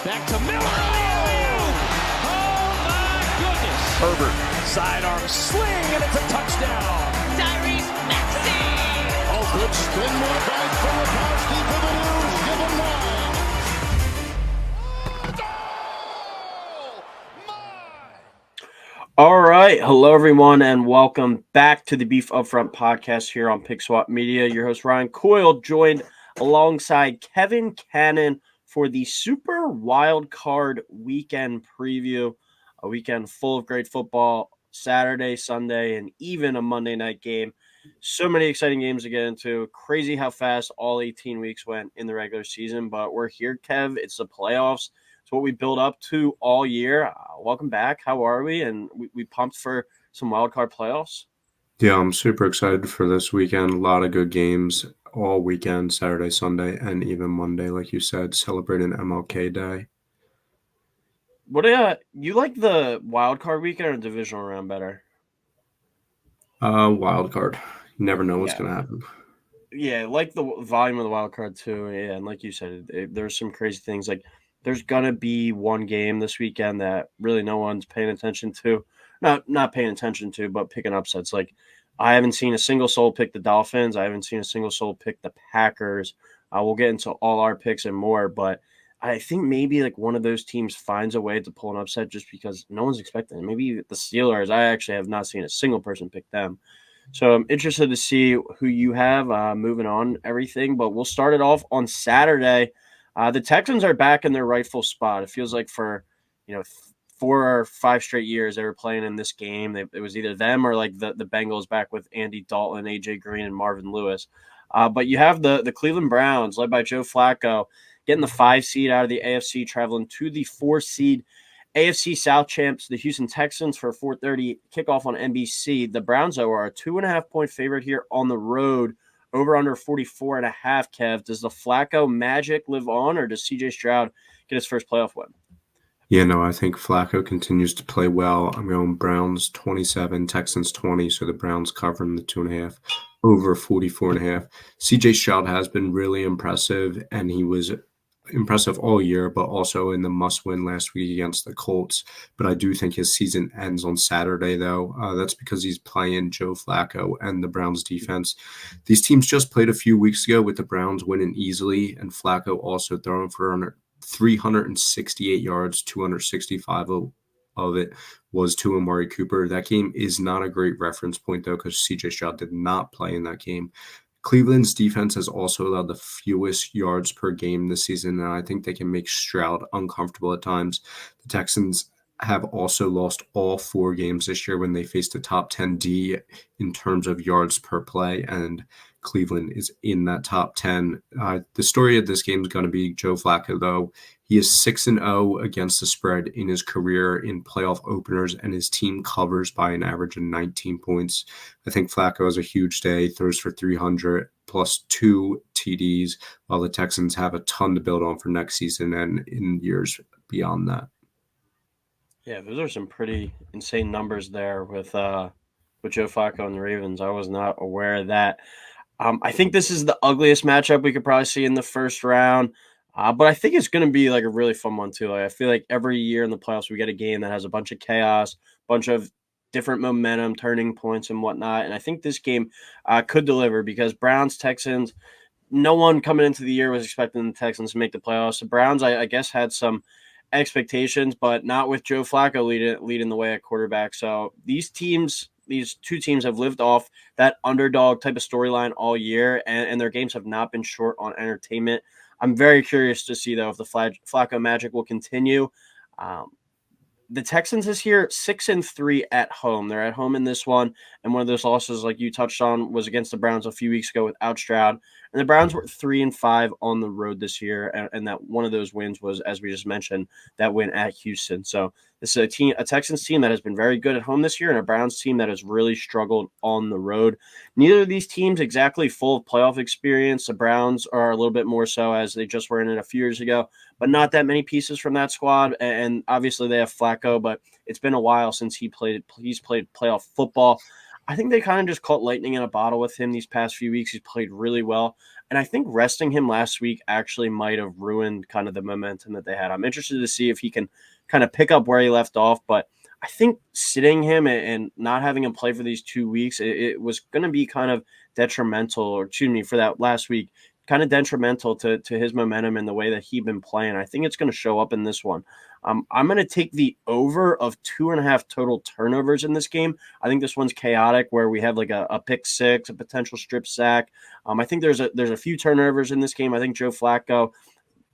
Back to Miller. Oh my goodness. Herbert, sidearm sling, and it's a touchdown. Tyrese Maxey. Oh, good spin move by Filipowski for the news. Give him 9. All right. Hello, everyone, and welcome back to the Beef Upfront podcast here on Pick Swap Media. Your host, Ryan Coyle, joined alongside Kevin Cannon for the Super Wild Card Weekend preview, a weekend full of great football, Saturday, Sunday, and even a Monday night game. So many exciting games to get into. Crazy how fast all 18 weeks went in the regular season, but we're here, Kev. It's the playoffs. It's what we build up to all year. Welcome back. How are we? And we pumped for some wild card playoffs. Yeah, I'm super excited for this weekend. A lot of good games all weekend, Saturday, Sunday, and even Monday, like you said, celebrating MLK Day. What you like the wild card weekend or divisional round better? Wild card. You never know what's going to happen. Yeah, like the volume of the wild card too. Yeah, and like you said, there's some crazy things. Like there's gonna be one game this weekend that really no one's paying attention to. Not paying attention to, but picking upsets. Like I haven't seen a single soul pick the Dolphins. I haven't seen a single soul pick the Packers. We'll get into all our picks and more, but I think maybe like one of those teams finds a way to pull an upset just because no one's expecting it. Maybe the Steelers. I actually have not seen a single person pick them. So I'm interested to see who you have moving on everything, but we'll start it off on Saturday. The Texans are back in their rightful spot. It feels like for 4 or 5 straight years they were playing in this game. It was either them or like the Bengals back with Andy Dalton, AJ Green, and Marvin Lewis. But you have the Cleveland Browns led by Joe Flacco getting the 5 seed out of the AFC, traveling to the 4 seed AFC South champs, the Houston Texans, for a 4:30 kickoff on NBC. The Browns, though, are a 2.5-point favorite here on the road, over under 44.5. Kev, does the Flacco magic live on, or does CJ Stroud get his first playoff win? Yeah, no, I think Flacco continues to play well. I'm going Browns 27, Texans 20, so the Browns covering the 2.5, over 44.5. CJ Stroud has been really impressive, and he was impressive all year, but also in the must-win last week against the Colts. But I do think his season ends on Saturday, though. That's because he's playing Joe Flacco and the Browns defense. These teams just played a few weeks ago with the Browns winning easily, and Flacco also throwing for 368 yards, 265 of it was to Amari Cooper. That game is not a great reference point, though, because CJ Stroud did not play in that game. Cleveland's defense has also allowed the fewest yards per game this season, and I think they can make Stroud uncomfortable at times. The Texans have also lost all 4 games this year when they faced a top 10 D in terms of yards per play, and Cleveland is in that top 10. The story of this game is going to be Joe Flacco, though. He is 6-0 against the spread in his career in playoff openers, and his team covers by an average of 19 points. I think Flacco has a huge day, throws for 300 plus 2 TDs, while the Texans have a ton to build on for next season and in years beyond that. Yeah, those are some pretty insane numbers there with Joe Flacco and the Ravens. I was not aware of that. I think this is the ugliest matchup we could probably see in the first round. But I think it's going to be like a really fun one too. Like, I feel like every year in the playoffs, we get a game that has a bunch of chaos, bunch of different momentum, turning points and whatnot. And I think this game could deliver because Browns, Texans, no one coming into the year was expecting the Texans to make the playoffs. The Browns, I guess, had some expectations, but not with Joe Flacco leading the way at quarterback. So these 2 teams have lived off that underdog type of storyline all year, and their games have not been short on entertainment. I'm very curious to see, though, if the Flacco magic will continue. The Texans this year 6-3 at home. They're at home in this one, and one of those losses, like you touched on, was against the Browns a few weeks ago without Stroud. And the Browns were 3-5 on the road this year, and that one of those wins was, as we just mentioned, that win at Houston. So this is a Texans team that has been very good at home this year, and a Browns team that has really struggled on the road. Neither of these teams exactly full of playoff experience. The Browns are a little bit more so, as they just were in it a few years ago, but not that many pieces from that squad. And obviously they have Flacco, but it's been a while since he's played playoff football. I think they kind of just caught lightning in a bottle with him these past few weeks. He's played really well. And I think resting him last week actually might have ruined kind of the momentum that they had. I'm interested to see if he can kind of pick up where he left off. But I think sitting him and not having him play for these 2 weeks, it was going to be kind of detrimental, or excuse me, for that last week, kind of detrimental to his momentum and the way that he'd been playing. I think it's going to show up in this one. I'm going to take the over of 2.5 total turnovers in this game. I think this one's chaotic, where we have like a pick six, a potential strip sack. I think there's a few turnovers in this game. I think Joe Flacco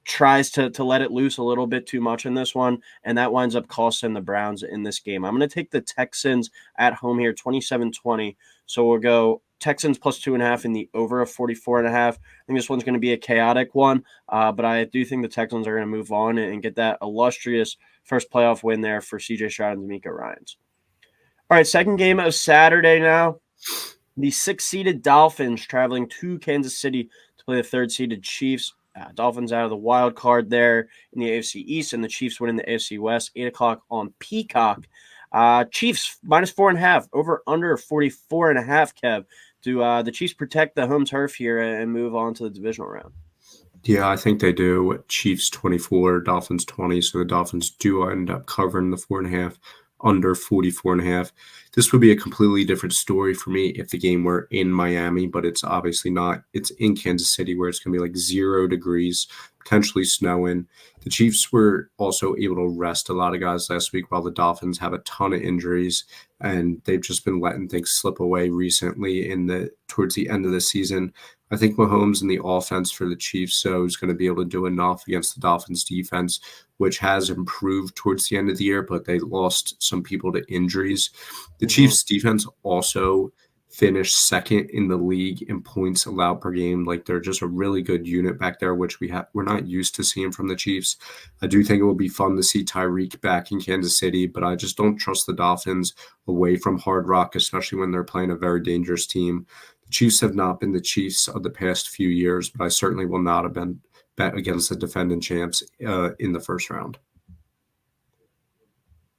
tries to let it loose a little bit too much in this one, and that winds up costing the Browns in this game. I'm going to take the Texans at home here, 27-20. So we'll go Texans plus 2.5 in the over of 44.5. I think this one's going to be a chaotic one, but I do think the Texans are going to move on and get that illustrious first playoff win there for C.J. Stroud and D'Amico Ryans. All right, second game of Saturday now. The 6-seeded Dolphins traveling to Kansas City to play the 3rd-seeded Chiefs. Dolphins out of the wild card there in the AFC East, and the Chiefs winning the AFC West, 8 o'clock on Peacock. Chiefs minus 4.5, over under 44.5, Kev. Do the Chiefs protect the home turf here and move on to the divisional round? Yeah, I think they do. Chiefs 24, Dolphins 20. So the Dolphins do end up covering the 4.5, under 44.5. This would be a completely different story for me if the game were in Miami, but it's obviously not. It's in Kansas City, where it's going to be like 0 degrees, potentially snowing. The Chiefs were also able to rest a lot of guys last week, while the Dolphins have a ton of injuries, and they've just been letting things slip away recently towards the end of the season. I think Mahomes and the offense for the Chiefs is going to be able to do enough against the Dolphins defense, which has improved towards the end of the year, but they lost some people to injuries. The Chiefs defense also finished second in the league in points allowed per game. Like, they're just a really good unit back there, which we're not used to seeing from the Chiefs. I do think it will be fun to see Tyreek back in Kansas City, but I just don't trust the Dolphins away from Hard Rock, especially when they're playing a very dangerous team. The Chiefs have not been the Chiefs of the past few years, but I certainly will not have been bet against the defending champs in the first round.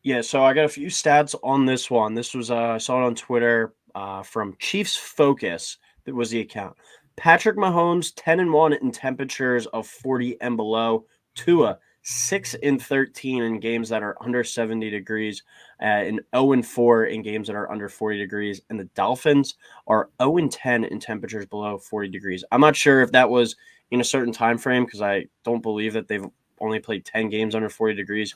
Yeah, so I got a few stats on this one. This was I saw it on Twitter from Chiefs Focus. That was the account. Patrick Mahomes 10-1 in temperatures of 40 and below. Tua 6-13 in games that are under 70 degrees, and 0-4 in games that are under 40 degrees. And the Dolphins are 0-10 in temperatures below 40 degrees. I'm not sure if that was in a certain time frame, because I don't believe that they've only played 10 games under 40 degrees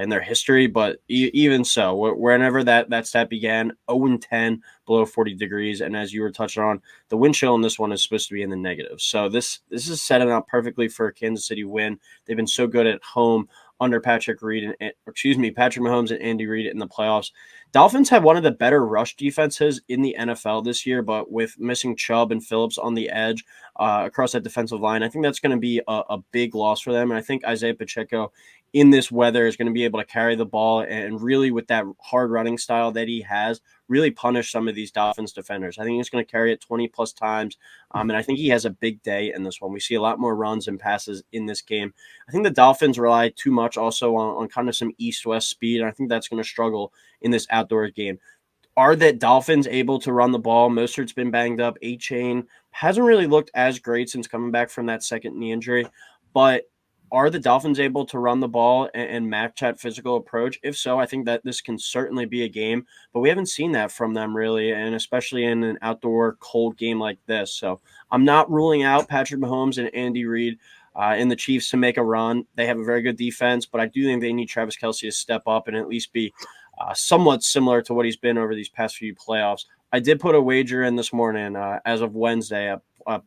in their history, but even so, whenever that stat began, 0-10 below 40 degrees, and as you were touching on, the wind chill in this one is supposed to be in the negatives. So this is setting up perfectly for a Kansas City win. They've been so good at home under Patrick Mahomes and Andy Reid in the playoffs. Dolphins have one of the better rush defenses in the NFL this year, but with missing Chubb and Phillips on the edge across that defensive line, I think that's going to be a big loss for them. And I think Isaiah Pacheco in this weather is going to be able to carry the ball and really, with that hard running style that he has, really punish some of these Dolphins defenders. I think he's going to carry it 20 plus times. And I think he has a big day in this one. We see a lot more runs and passes in this game. I think the Dolphins rely too much also on kind of some east-west speed. And I think that's going to struggle in this outdoor game. Are the Dolphins able to run the ball? Mostert's been banged up. A-Chain hasn't really looked as great since coming back from that second knee injury. But are the Dolphins able to run the ball and match that physical approach? If so, I think that this can certainly be a game, but we haven't seen that from them really, and especially in an outdoor cold game like this. So I'm not ruling out Patrick Mahomes and Andy Reid and the Chiefs to make a run. They have a very good defense, but I do think they need Travis Kelce to step up and at least be somewhat similar to what he's been over these past few playoffs. I did put a wager in this morning as of Wednesday,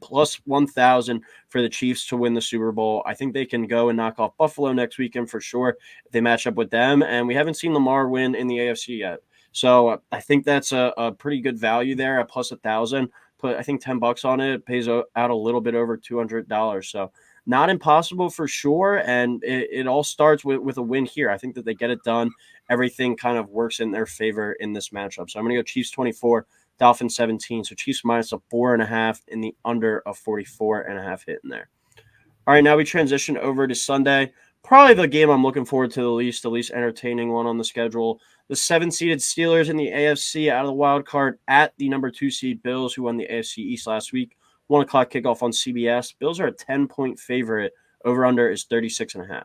plus 1,000 for the Chiefs to win the Super Bowl. I think they can go and knock off Buffalo next weekend for sure if they match up with them. And we haven't seen Lamar win in the AFC yet. So I think that's a pretty good value there at plus 1,000. Put, I think, $10 on it. It pays out a little bit over $200. So not impossible for sure. And it all starts with a win here. I think that they get it done. Everything kind of works in their favor in this matchup. So I'm going to go Chiefs 24, Dolphins 17. So Chiefs minus a 4.5 in the under of 44.5 hit in there. All right, now we transition over to Sunday. probably the game I'm looking forward to the least entertaining one on the schedule. The 7-seeded Steelers in the AFC out of the wild card at the number 2 seed Bills, who won the AFC East last week. 1 o'clock kickoff on CBS. Bills are a 10-point favorite. Over-under is 36.5.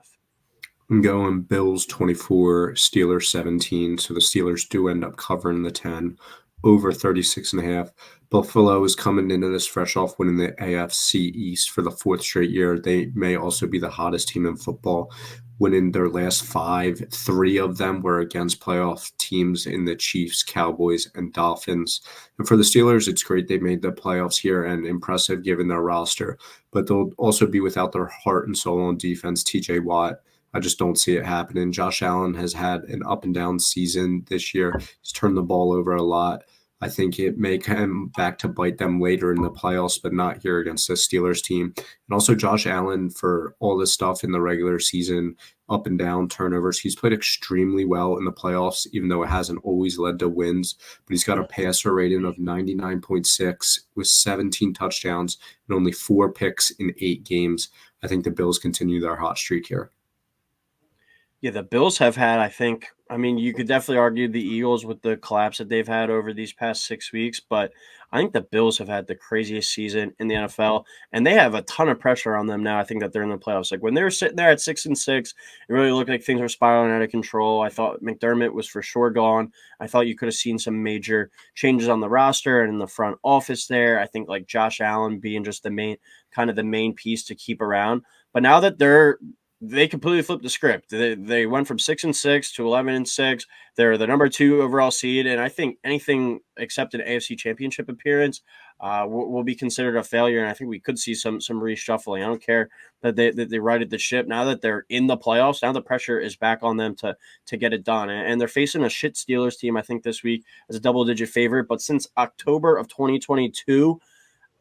I'm going Bills 24, Steelers 17. So the Steelers do end up covering the 10, over 36.5. Buffalo is coming into this fresh off winning the AFC East for the 4th straight year. They may also be the hottest team in football, winning their last 5. 3 of them were against playoff teams in the Chiefs, Cowboys, and Dolphins. And for the Steelers, it's great they made the playoffs here and impressive given their roster, but they'll also be without their heart and soul on defense, TJ Watt. I just don't see it happening. Josh Allen has had an up and down season this year. He's turned the ball over a lot. I think it may come back to bite them later in the playoffs, but not here against the Steelers team. And also Josh Allen, for all this stuff in the regular season, up and down turnovers, he's played extremely well in the playoffs, even though it hasn't always led to wins. But he's got a passer rating of 99.6 with 17 touchdowns and only 4 picks in 8 games. I think the Bills continue their hot streak here. Yeah, the Bills have had, I mean, you could definitely argue the Eagles with the collapse that they've had over these past 6 weeks, but I think the Bills have had the craziest season in the NFL, and they have a ton of pressure on them now. I think that they're in the playoffs. Like when they were sitting there at 6-6, it really looked like things were spiraling out of control. I thought McDermott was for sure gone. I thought you could have seen some major changes on the roster and in the front office there. I think like Josh Allen being just the main piece to keep around. But now that they completely flipped the script. They went from 6-6 to 11-6. They're the number 2 overall seed, and I think anything except an AFC Championship appearance will be considered a failure. And I think we could see some reshuffling. I don't care that they righted the ship. Now that they're in the playoffs, now the pressure is back on them to get it done. And they're facing a shit Steelers team, I think, this week as a double-digit favorite. But since October of 2022.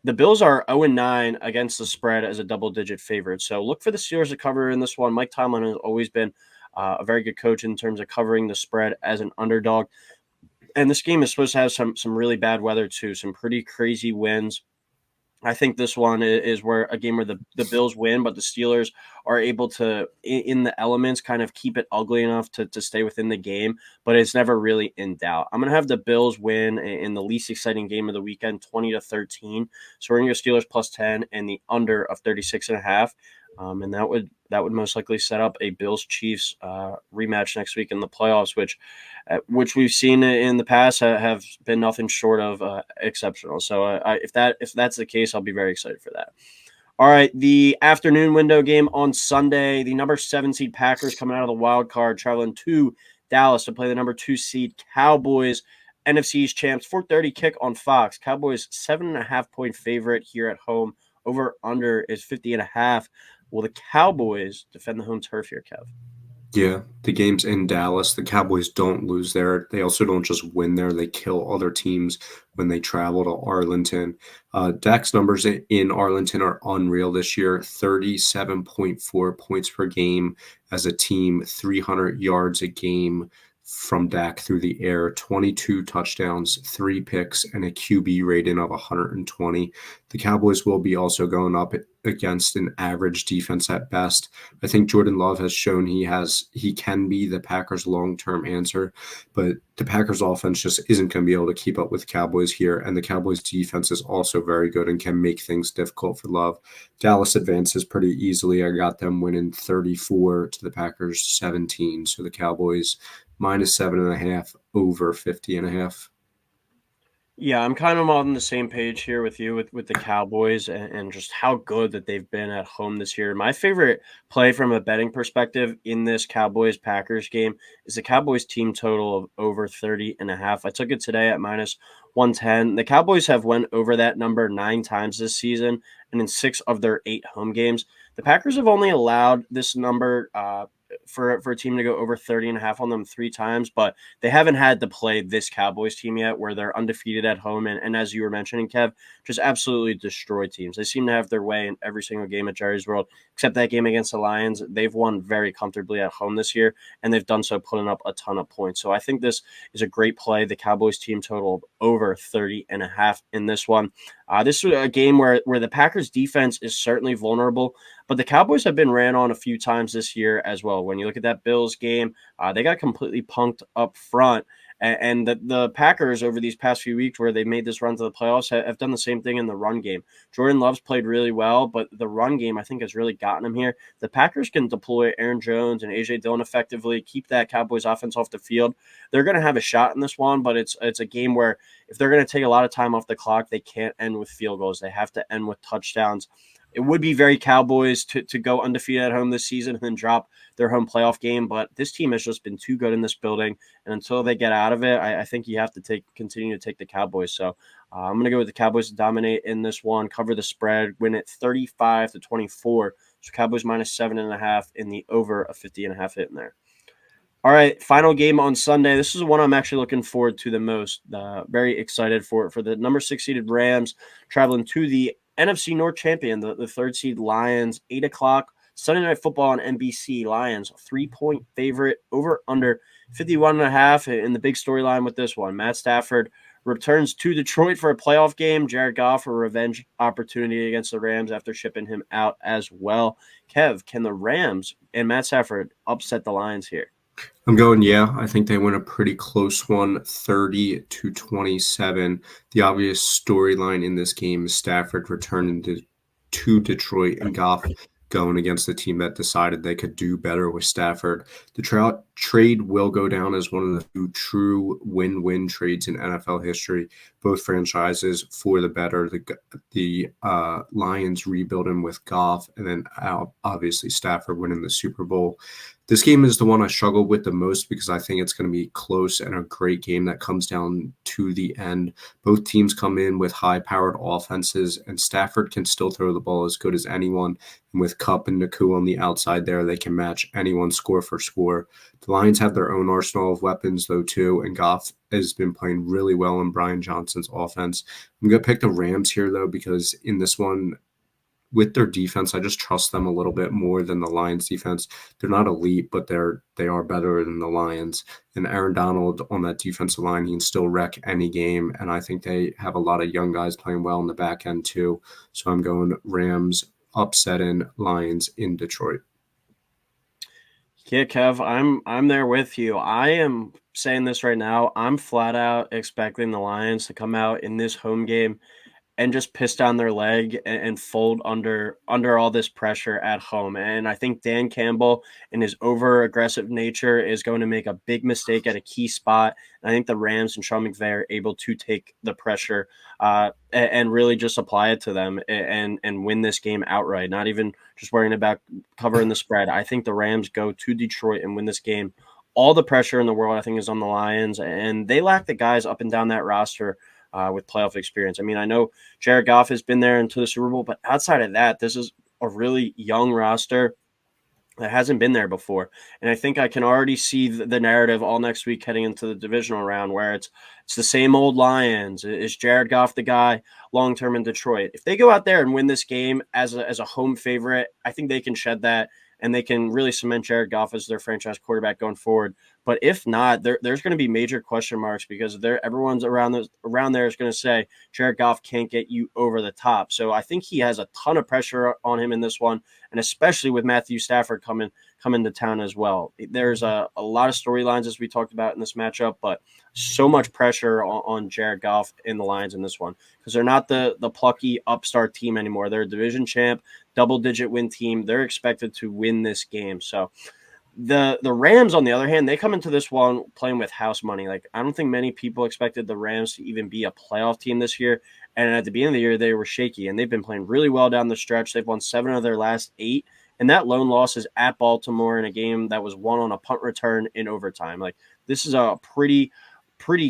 The Bills are 0-9 against the spread as a double-digit favorite. So look for the Steelers to cover in this one. Mike Tomlin has always been a very good coach in terms of covering the spread as an underdog. And this game is supposed to have some really bad weather too, some pretty crazy winds. I think this one is where a game where the Bills win, but the Steelers are able to, in the elements, kind of keep it ugly enough to stay within the game, but it's never really in doubt. I'm going to have the Bills win in the least exciting game of the weekend, 20-13. So we're going to go Steelers plus 10 and the under of 36.5. And that would most likely set up a Bills Chiefs rematch next week in the playoffs, which we've seen in the past have been nothing short of exceptional. So if that's the case, I'll be very excited for that. All right, the afternoon window game on Sunday, the number 7 seed Packers coming out of the wild card, traveling to Dallas to play the number 2 seed Cowboys. NFC East champs, 4:30 kick on Fox. Cowboys 7.5-point favorite here at home. Over under is 50.5. Will the Cowboys defend the home turf here, Kev? Yeah, the game's in Dallas. The Cowboys don't lose there. They also don't just win there. They kill other teams when they travel to Arlington. Dak's numbers in Arlington are unreal this year. 37.4 points per game as a team, 300 yards a game from Dak through the air, 22 touchdowns, 3 picks, and a QB rating of 120. The Cowboys will be also going up against an average defense at best. I think Jordan Love has shown he can be the Packers' long-term answer, but the Packers offense just isn't going to be able to keep up with the Cowboys here, and the Cowboys defense is also very good and can make things difficult for Love. Dallas advances pretty easily. I got them winning 34 to the Packers 17, so the Cowboys minus 7.5 over 50.5. Yeah, I'm kind of on the same page here with you with the Cowboys and just how good that they've been at home this year. My favorite play from a betting perspective in this Cowboys-Packers game is the Cowboys team total of over 30.5. I took it today at minus 110. The Cowboys have went over that number 9 times this season, and in 6 of their 8 home games. The Packers have only allowed this number for a team to go over 30.5 on them 3 times, but they haven't had to play this Cowboys team yet where they're undefeated at home. And as you were mentioning, Kev, just absolutely destroy teams. They seem to have their way in every single game at Jerry's World, except that game against the Lions. They've won very comfortably at home this year, and they've done so putting up a ton of points. So I think this is a great play. The Cowboys team total of over 30.5 in this one. This is a game where the Packers defense is certainly vulnerable, but the Cowboys have been ran on a few times this year as well. When you look at that Bills game, they got completely punked up front. And the Packers over these past few weeks where they made this run to the playoffs have done the same thing in the run game. Jordan Love's played really well, but the run game I think has really gotten him here. The Packers can deploy Aaron Jones and A.J. Dillon effectively, keep that Cowboys offense off the field. They're going to have a shot in this one, but it's a game where if they're going to take a lot of time off the clock, they can't end with field goals. They have to end with touchdowns. It would be very Cowboys to go undefeated at home this season and then drop their home playoff game, but this team has just been too good in this building, and until they get out of it, I think you have to continue to take the Cowboys. So I'm going to go with the Cowboys to dominate in this one, cover the spread, win it 35-24. So Cowboys minus 7.5 in the over a 50.5 hit in there. All right, final game on Sunday. This is the one I'm actually looking forward to the most. Very excited for the number 6 seeded Rams traveling to the NFC North champion, the 3rd seed Lions, 8 o'clock, Sunday Night Football on NBC. Lions, 3-point favorite, over under 51.5 in the big storyline with this one. Matt Stafford returns to Detroit for a playoff game. Jared Goff for a revenge opportunity against the Rams after shipping him out as well. Kev, can the Rams and Matt Stafford upset the Lions here? I'm going, yeah. I think they win a pretty close one, 30-27. The obvious storyline in this game is Stafford returning to Detroit and Goff going against the team that decided they could do better with Stafford. The trade will go down as one of the few true win-win trades in NFL history. Both franchises for the better. The Lions rebuilding with Goff, and then obviously Stafford winning the Super Bowl. This game is the one I struggle with the most because I think it's going to be close and a great game that comes down to the end. Both teams come in with high-powered offenses, and Stafford can still throw the ball as good as anyone. And with Kupp and Nakua on the outside there, they can match anyone score for score. The Lions have their own arsenal of weapons, though, too, and Goff has been playing really well in Brian Johnson's offense. I'm going to pick the Rams here, though, because in this one, with their defense, I just trust them a little bit more than the Lions defense. They're not elite, but they are better than the Lions. And Aaron Donald on that defensive line, he can still wreck any game. And I think they have a lot of young guys playing well in the back end too. So I'm going Rams upsetting Lions in Detroit. Yeah, Kev, I'm there with you. I am saying this right now. I'm flat out expecting the Lions to come out in this home game and just piss down their leg and fold under all this pressure at home. And I think Dan Campbell, in his over-aggressive nature, is going to make a big mistake at a key spot. And I think the Rams and Sean McVay are able to take the pressure and really just apply it to them and win this game outright, not even just worrying about covering the spread. I think the Rams go to Detroit and win this game. All the pressure in the world, I think, is on the Lions, and they lack the guys up and down that roster with playoff experience. I mean, I know Jared Goff has been there into the Super Bowl, but outside of that, this is a really young roster that hasn't been there before. And I think I can already see the narrative all next week heading into the divisional round where it's the same old Lions. Is Jared Goff the guy long-term in Detroit? If they go out there and win this game as a home favorite, I think they can shed that and they can really cement Jared Goff as their franchise quarterback going forward. But if not, there's going to be major question marks because everyone's around there is going to say Jared Goff can't get you over the top. So I think he has a ton of pressure on him in this one, and especially with Matthew Stafford coming to town as well. There's a lot of storylines as we talked about in this matchup, but so much pressure on Jared Goff in the Lions in this one because they're not the plucky upstart team anymore. They're a division champ, double-digit win team. They're expected to win this game. So the Rams, on the other hand, they come into this one playing with house money. Like, I don't think many people expected the Rams to even be a playoff team this year. And at the beginning of the year, they were shaky, and they've been playing really well down the stretch. They've won 7 of their last 8. And that lone loss is at Baltimore in a game that was won on a punt return in overtime. Like, this is a pretty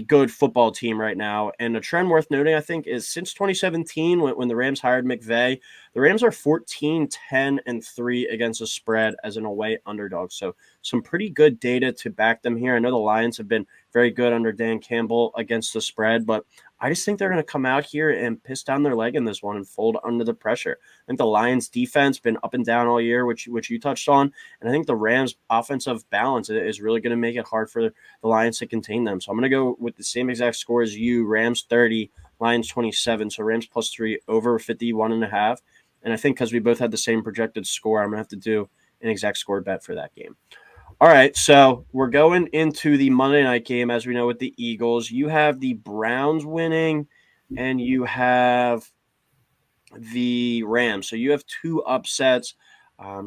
good football team right now. And a trend worth noting, I think, is since 2017, when the Rams hired McVay, the Rams are 14-10-3 against the spread as an away underdog. So some pretty good data to back them here. I know the Lions have been very good under Dan Campbell against the spread, but I just think they're going to come out here and piss down their leg in this one and fold under the pressure. I think the Lions defense been up and down all year, which you touched on. And I think the Rams offensive balance is really going to make it hard for the Lions to contain them. So I'm going to go with the same exact score as you, Rams 30, Lions 27. So Rams +3 over 51.5. And I think because we both had the same projected score, I'm going to have to do an exact score bet for that game. All right, so we're going into the Monday night game, as we know, with the Eagles. You have the Browns winning, and you have the Rams. So you have two upsets.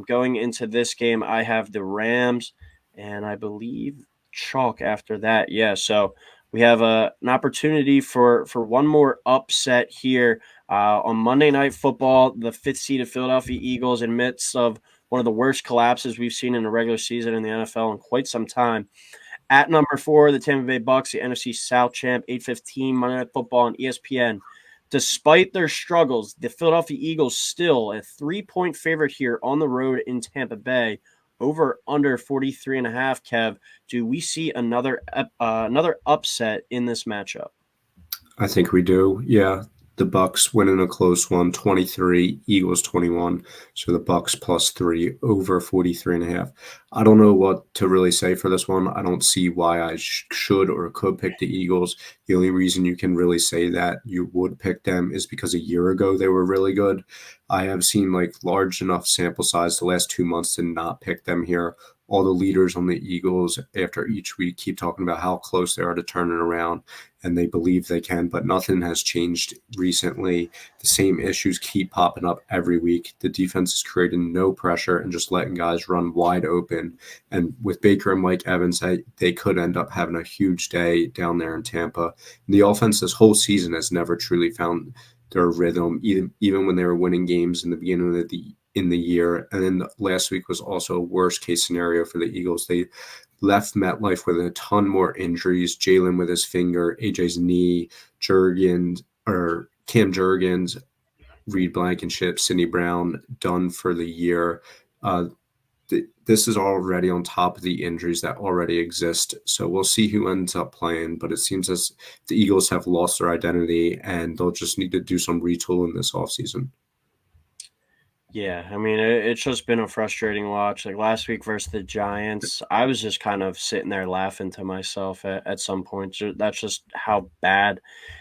Going into this game, I have the Rams, and I believe chalk after that. Yeah, so we have an opportunity for one more upset here on Monday Night Football. The fifth seeded Philadelphia Eagles, in midst of one of the worst collapses we've seen in the regular season in the NFL in quite some time. At number 4, the Tampa Bay Bucks, the NFC South champ, 8:15 Monday Night Football on ESPN. Despite their struggles, the Philadelphia Eagles still a 3-point favorite here on the road in Tampa Bay, over under 43.5. Kev, do we see another upset in this matchup? I think we do. Yeah. The Bucks winning a close one, 23, Eagles 21. So the Bucks +3 over 43.5. I don't know what to really say for this one. I don't see why I should or could pick the Eagles. The only reason you can really say that you would pick them is because a year ago they were really good. I have seen large enough sample size the last 2 months to not pick them here. All the leaders on the Eagles after each week keep talking about how close they are to turning around, and they believe they can, but nothing has changed recently. The same issues keep popping up every week. The defense is creating no pressure and just letting guys run wide open. And with Baker and Mike Evans, they could end up having a huge day down there in Tampa. And the offense this whole season has never truly found their rhythm, even when they were winning games in the beginning of the year. And then last week was also a worst case scenario for the Eagles. They left MetLife with a ton more injuries. Jalen with his finger, AJ's knee, Cam Jurgens, Reed Blankenship, Sidney Brown done for the year. This is already on top of the injuries that already exist. So we'll see who ends up playing, but it seems as the Eagles have lost their identity and they'll just need to do some retooling this offseason. Yeah, I mean, it's just been a frustrating watch. Like last week versus the Giants, I was just kind of sitting there laughing to myself at some point. That's just how bad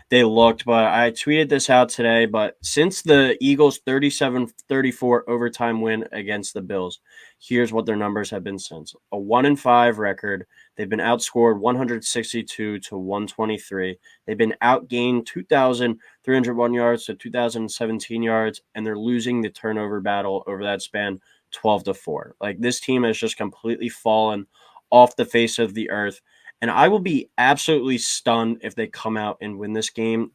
they looked. But I tweeted this out today. But since the Eagles' 37-34 overtime win against the Bills, here's what their numbers have been since. A 1-5 record. They've been outscored 162 to 123. They've been outgained 2,301 yards to 2,017 yards, and they're losing the turnover battle over that span 12-4. Like this team has just completely fallen off the face of the earth. And I will be absolutely stunned if they come out and win this game.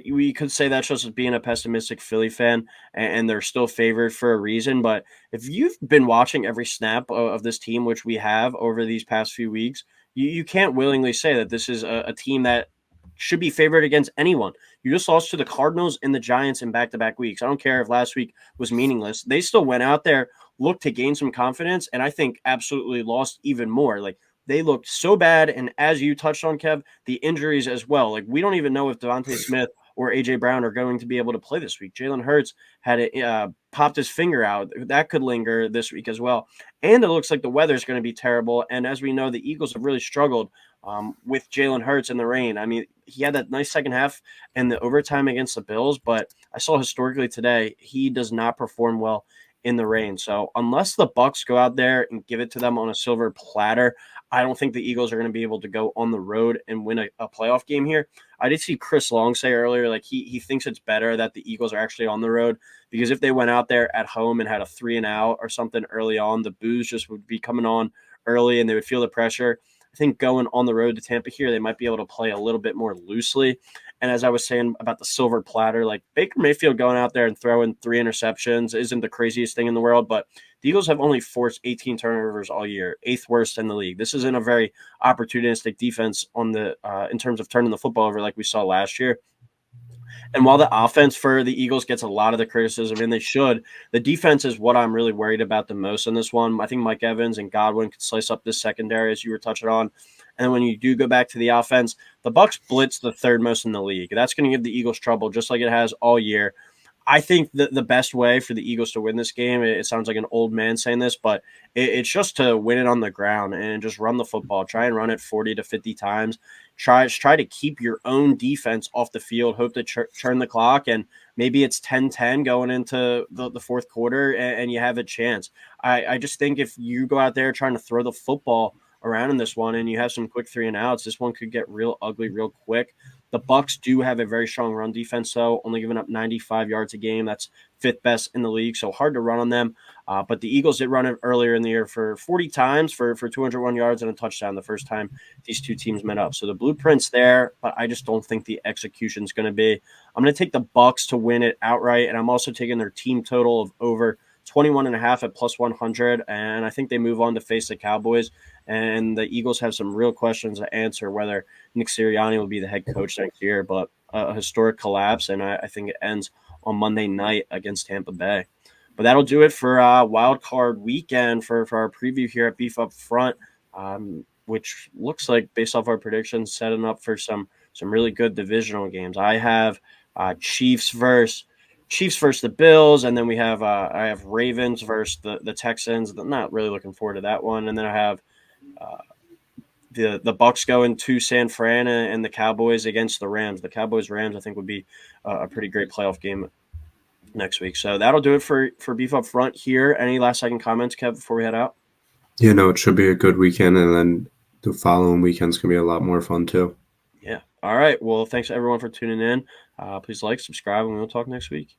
We could say that's just being a pessimistic Philly fan, and they're still favored for a reason. But if you've been watching every snap of this team, which we have over these past few weeks, you can't willingly say that this is a team that should be favored against anyone. You just lost to the Cardinals and the Giants in back-to-back weeks. I don't care if last week was meaningless. They still went out there, looked to gain some confidence, and I think absolutely lost even more. Like, they looked so bad, and as you touched on, Kev, the injuries as well. Like, we don't even know if Devontae Smith or A.J. Brown are going to be able to play this week. Jalen Hurts had popped his finger out. That could linger this week as well. And it looks like the weather's going to be terrible. And as we know, the Eagles have really struggled with Jalen Hurts in the rain. I mean, he had that nice second half and the overtime against the Bills, but I saw historically today he does not perform well in the rain. So unless the Bucks go out there and give it to them on a silver platter, I don't think the Eagles are going to be able to go on the road and win a playoff game here. I did see Chris Long say earlier, like he thinks it's better that the Eagles are actually on the road, because if they went out there at home and had a 3-and-out or something early on, the boos just would be coming on early and they would feel the pressure. I think going on the road to Tampa here, they might be able to play a little bit more loosely. And as I was saying about the silver platter, like Baker Mayfield going out there and throwing 3 interceptions isn't the craziest thing in the world, but the Eagles have only forced 18 turnovers all year, 8th worst in the league. This isn't a very opportunistic defense on the in terms of turning the football over like we saw last year. And while the offense for the Eagles gets a lot of the criticism, and they should, the defense is what I'm really worried about the most in this one. I think Mike Evans and Godwin could slice up this secondary, as you were touching on. And when you do go back to the offense, the Bucs blitz the 3rd most in the league. That's going to give the Eagles trouble, just like it has all year. I think the best way for the Eagles to win this game, it sounds like an old man saying this, but it's just to win it on the ground and just run the football. Try and run it 40 to 50 times. Try to keep your own defense off the field. Hope to turn the clock, and maybe it's 10-10 going into the fourth quarter, and you have a chance. I just think if you go out there trying to throw the football around in this one and you have some quick 3-and-outs, this one could get real ugly real quick. The Bucs do have a very strong run defense, though, only giving up 95 yards a game. That's fifth best in the league, so hard to run on them. But the Eagles did run it earlier in the year for 40 times for 201 yards and a touchdown the first time these two teams met up. So the blueprint's there, but I just don't think the execution's going to be. I'm going to take the Bucs to win it outright, and I'm also taking their team total of over 21.5 at plus 100, and I think they move on to face the Cowboys. And the Eagles have some real questions to answer whether Nick Sirianni will be the head coach next year, but a historic collapse, and I think it ends on Monday night against Tampa Bay. But that'll do it for Wild Card Weekend for our preview here at Beef Up Front, which looks like, based off our predictions, setting up for some really good divisional games. I have Chiefs versus the Bills, and then I have Ravens versus the Texans. I'm not really looking forward to that one. And then I have the Bucs going to San Fran and the Cowboys against the Rams. The Cowboys-Rams, I think, would be a pretty great playoff game next week. So that'll do it for Beef Up Front here. Any last second comments, Kev, before we head out? Yeah, no, it should be a good weekend, and then the following weekend's going to be a lot more fun too. Yeah. All right. Well, thanks everyone for tuning in. Please like, subscribe, and we'll talk next week.